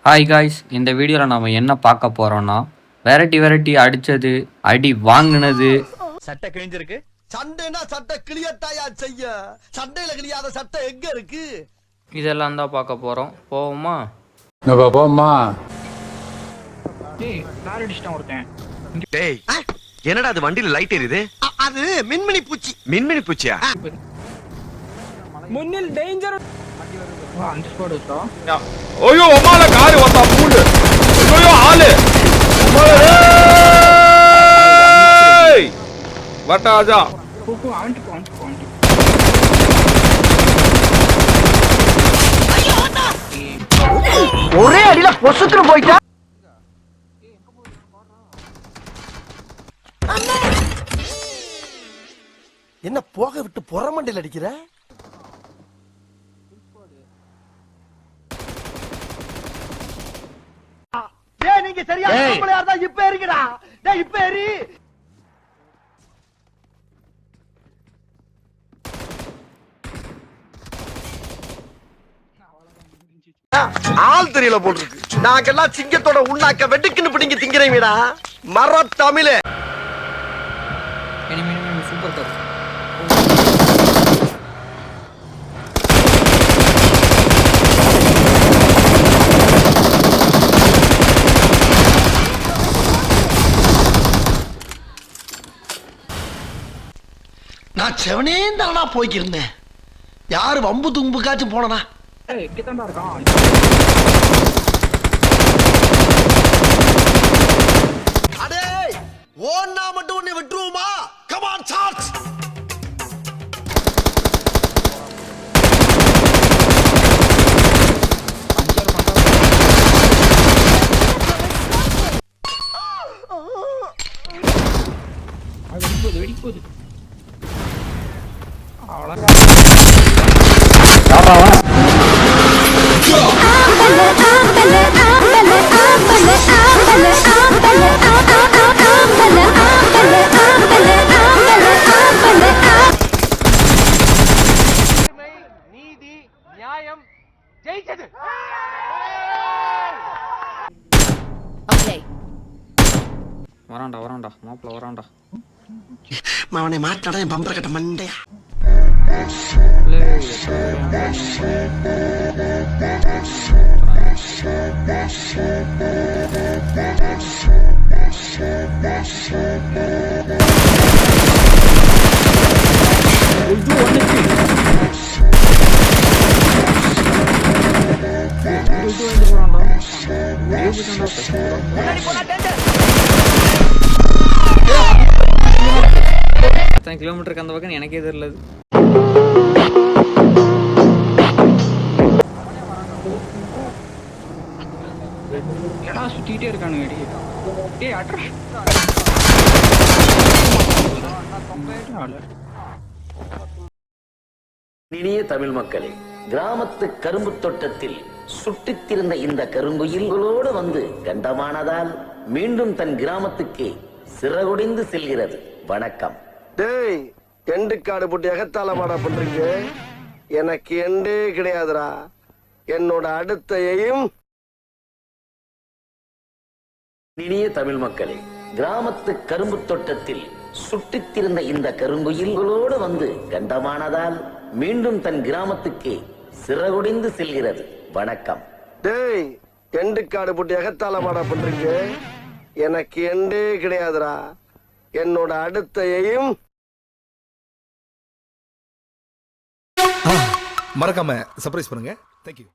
Hi guys, இந்த வீடியோவில் நம்ம என்ன பார்க்க போகிறோன்னா வெரைட்டி அடித்தது, அடி வாங்கினது. சட்டை கிழிஞ்சிருக்கு. சண்டைனா சட்டை கிளியத்தாயா செய்ய, சண்டையில கிளியாத சட்டை எங்க இருக்கு? இதெல்லாம் தான் பார்க்க போகிறோம். போவோமா? போமா. டேய், என்னடா அது வண்டியில லைட் எரியுது? அது மின்மினி பூச்சி. மின்மினி பூச்சியா? முன்னில் டேஞ்சர். அந்த ஸ்பாட் இருக்கா? ஐயோ அம்மால கார் வந்தா பூண்டு. ஐயோ ஆளு. ஏய்! வட்டாஜா. போக்கு ஆண்டி. ஒரே அடியில பொசுக்குன்னு போயிட்டா. என்ன போக விட்டு புறமண்டையில் அடிக்கிற? நீங்க சரியா தான் இப்ப ஏறிக்கடா. டேய் இப்ப ஏறி. ஆள் தெரியல போல் இருக்கு. நாங்கெல்லாம் சிங்கத்தோட உண்ணாக்க வெட்டுக்குன்னு பிடிங்க திங்கிறீங்கடா. மர தமிழே. Super car. நான் செவனே தானா போய்க்கிருந்தேன். யாரு வம்பு தும்புக்காச்சும் போனா? இங்கதான்டா இருக்கான். அடே ஓன்னா மட்டும் உன்னை விட்டுருவோமா? Come on charge. வெடிப்போது. நீதி நியாயம் ஜெயிச்சது. வரான்டா மாப்பிள்ள வரான்டா. அவனை மாட்டாடா என் பம்பர கட்ட மண்டையா. எத்தனை கிலோமீட்டருக்கு அந்த பக்கம் எனக்கே தெரியல. ஏடா சுத்திட்டே இருக்கானுங்க. டேய் அட்ரா. இனிய தமிழ் மக்களே, கிராமத்து கரும்பு தோட்டத்தில் சுட்டித்திருந்த இந்த கருங்குயில்களோடு வந்து கண்டமானதால் மீண்டும் தன் கிராமத்துக்கு சிறகுடிந்து செல்கிறது. வணக்கம். டேய் எண்டு காடு போட்டு எகத்தால மாடா பண்றீங்க. எனக்கு எண்டே கிடையாதுடா. என்னோட அடுத்த எய்ம். இனிய தமிழ் மக்களே, கிராமத்து கரும்பு தோட்டத்தில் சுட்டித்திருந்த இந்த கருங்குயில்களோடு வந்து கண்டமானதால் மீண்டும் தன் கிராமத்துக்கு சிறகுடிந்து செல்கிறது. வணக்கம். டேய் எண்டு காடு போட்டு எகத்தால மாடா பண்றீங்க. எனக்கு எண்டே கிடையாதுடா. என்னோட அடுத்த எய்ம். மறக்காம சர்ப்ரைஸ் பண்ணுங்க. தேங்க்யூ.